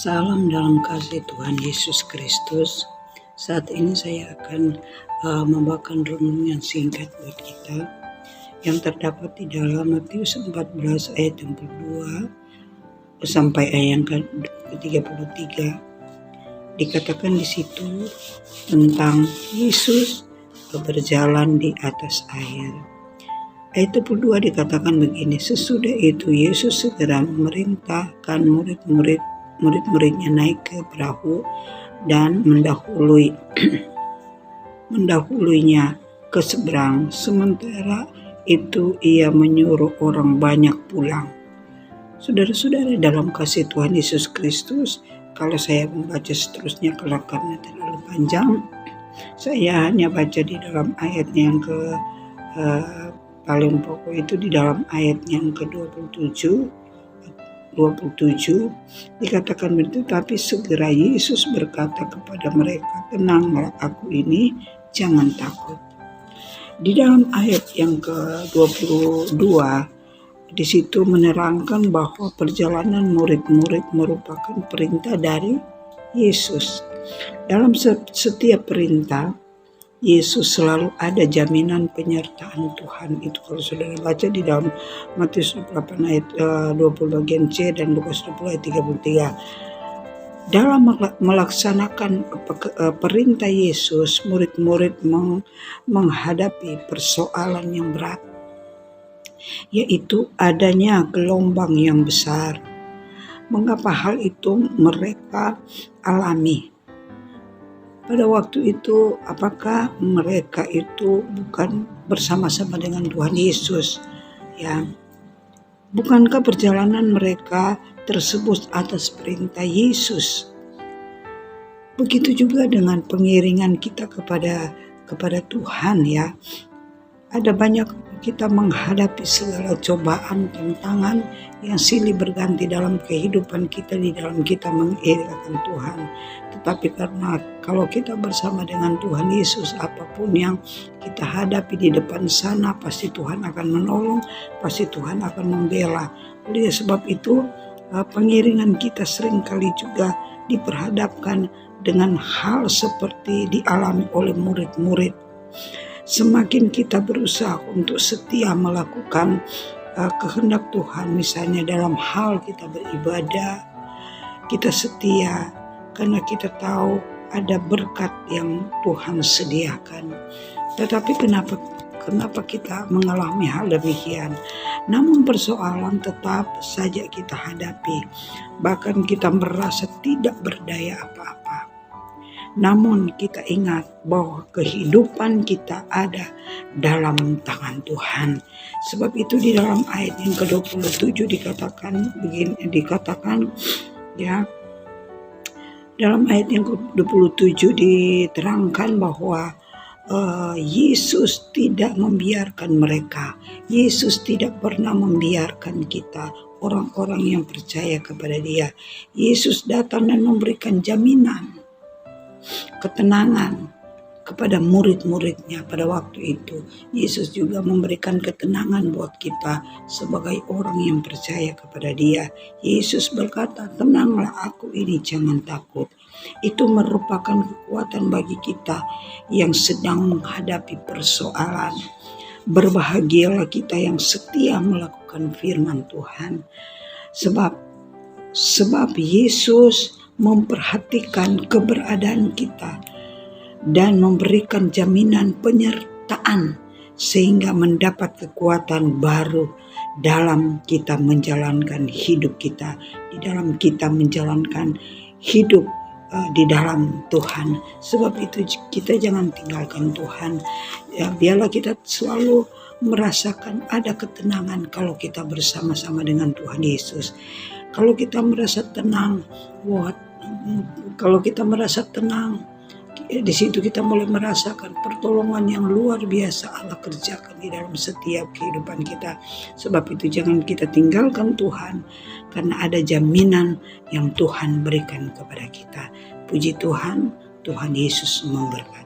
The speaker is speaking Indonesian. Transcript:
Salam dalam kasih Tuhan Yesus Kristus. Saat ini saya akan membawakan renungan yang singkat buat kita yang terdapat di dalam Matius 14 ayat yang kedua sampai ayat yang ke-33. Dikatakan di situ tentang Yesus berjalan di atas air. Ayat 22 dikatakan begini, sesudah itu Yesus segera memerintahkan murid-muridnya naik ke perahu dan mendahuluinya ke seberang. Sementara itu ia menyuruh orang banyak pulang. Saudara-saudara dalam kasih Tuhan Yesus Kristus, kalau saya membaca seterusnya karena terlalu panjang, saya hanya baca di dalam ayatnya yang paling pokok itu di dalam ayat yang ke-27 dikatakan begitu, tapi segera Yesus berkata kepada mereka, tenanglah, aku ini, jangan takut. Di dalam ayat yang ke-22 di situ menerangkan bahwa perjalanan murid-murid merupakan perintah dari Yesus. Dalam setiap perintah Yesus selalu ada jaminan penyertaan Tuhan. Itu kalau saudara baca di dalam Matius 8 ayat 20 bagian C dan Lukas 20 ayat 33. Dalam melaksanakan perintah Yesus, murid-murid menghadapi persoalan yang berat, yaitu adanya gelombang yang besar. Mengapa hal itu mereka alami? Pada waktu itu, apakah mereka itu bukan bersama-sama dengan Tuhan Yesus? Ya, bukankah perjalanan mereka tersebut atas perintah Yesus? Begitu juga dengan pengiringan kita kepada Tuhan, ya. Ada banyak kita menghadapi segala cobaan, tantangan yang silih berganti dalam kehidupan kita, di dalam kita mengiringkan Tuhan. Tetapi karena kalau kita bersama dengan Tuhan Yesus, apapun yang kita hadapi di depan sana, pasti Tuhan akan menolong, pasti Tuhan akan membela. Oleh sebab itu, pengiringan kita seringkali juga diperhadapkan dengan hal seperti dialami oleh murid-murid. Semakin kita berusaha untuk setia melakukan kehendak Tuhan, misalnya dalam hal kita beribadah, kita setia karena kita tahu ada berkat yang Tuhan sediakan. Tetapi kenapa kita mengalami hal demikian? Namun persoalan tetap saja kita hadapi, bahkan kita merasa tidak berdaya apa-apa. Namun kita ingat bahwa kehidupan kita ada dalam tangan Tuhan. Sebab itu di dalam ayat yang ke-27 dikatakan ya, dalam ayat yang ke-27 diterangkan bahwa Yesus tidak membiarkan mereka. Yesus tidak pernah membiarkan kita, orang-orang yang percaya kepada Dia. Yesus datang dan memberikan jaminan ketenangan kepada murid-muridnya pada waktu itu. Yesus juga memberikan ketenangan buat kita sebagai orang yang percaya kepada Dia. Yesus berkata, tenanglah, aku ini, jangan takut. Itu merupakan kekuatan bagi kita yang sedang menghadapi persoalan. Berbahagialah kita yang setia melakukan firman Tuhan. Sebab Yesus memperhatikan keberadaan kita dan memberikan jaminan penyertaan sehingga mendapat kekuatan baru dalam kita menjalankan hidup kita, di dalam kita menjalankan hidup di dalam Tuhan. Sebab itu kita jangan tinggalkan Tuhan. Ya, biarlah kita selalu merasakan ada ketenangan kalau kita bersama-sama dengan Tuhan Yesus. Kalau kita merasa tenang, di situ kita mulai merasakan pertolongan yang luar biasa Allah kerjakan di dalam setiap kehidupan kita. Sebab itu jangan kita tinggalkan Tuhan, karena ada jaminan yang Tuhan berikan kepada kita. Puji Tuhan, Tuhan Yesus memberkati.